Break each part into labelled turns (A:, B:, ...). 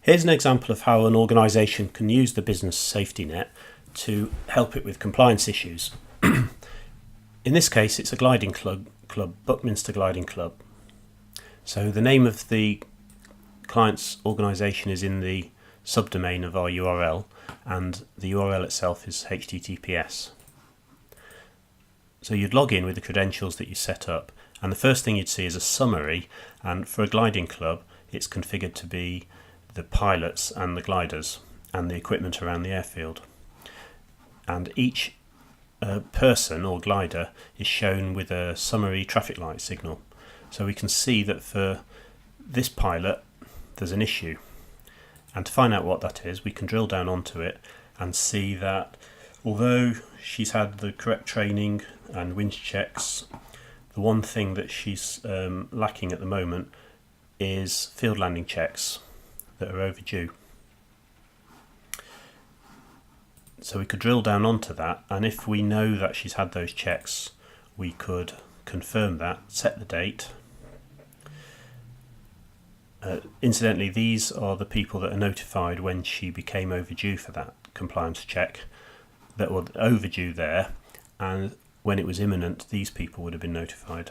A: Here's an example of how an organisation can use the business safety net to help it with compliance issues. In this case, it's a gliding club, Buckminster Gliding Club. So the name of the client's organisation is in the subdomain of our URL, and the URL itself is HTTPS. So you'd log in with the credentials that you set up, and the first thing you'd see is a summary, and for a gliding club it's configured to be the pilots and the gliders and the equipment around the airfield. And each person or glider is shown with a summary traffic light signal. So we can see that for this pilot there's an issue, and to find out what that is we can drill down onto it and see that although she's had the correct training and winch checks, the one thing that she's lacking at the moment is field landing checks that are overdue. So we could drill down onto that, and if we know that she's had those checks we could confirm that, set the date. Incidentally, these are the people that are notified when she became overdue for that compliance check, that were overdue there, and when it was imminent these people would have been notified.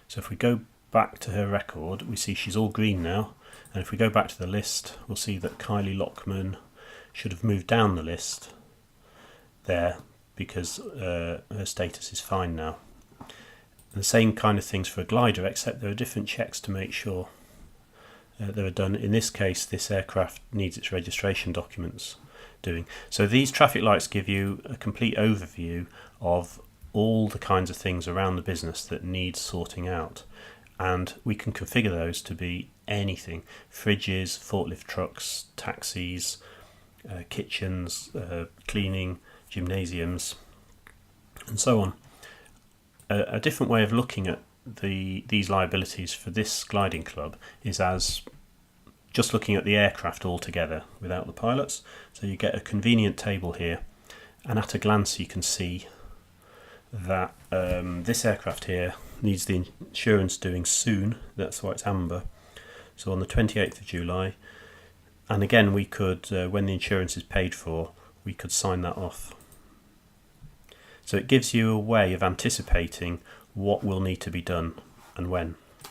A: So if we go back to her record we see she's all green now, and if we go back to the list we'll see that Kylie Lockman should have moved down the list there because her status is fine now. And the same kind of things for a glider, except there are different checks to make sure that are done. In this case this aircraft needs its registration documents doing. So these traffic lights give you a complete overview of all the kinds of things around the business that need sorting out, and we can configure those to be anything: fridges, forklift trucks, taxis, kitchens, cleaning, gymnasiums, and so on. A different way of looking at these liabilities for this gliding club is as just looking at the aircraft altogether without the pilots. So you get a convenient table here, and at a glance you can see that this aircraft here needs the insurance doing soon. That's why it's amber. So on the 28th of July, and again we could, when the insurance is paid for, we could sign that off. So it gives you a way of anticipating what will need to be done and when.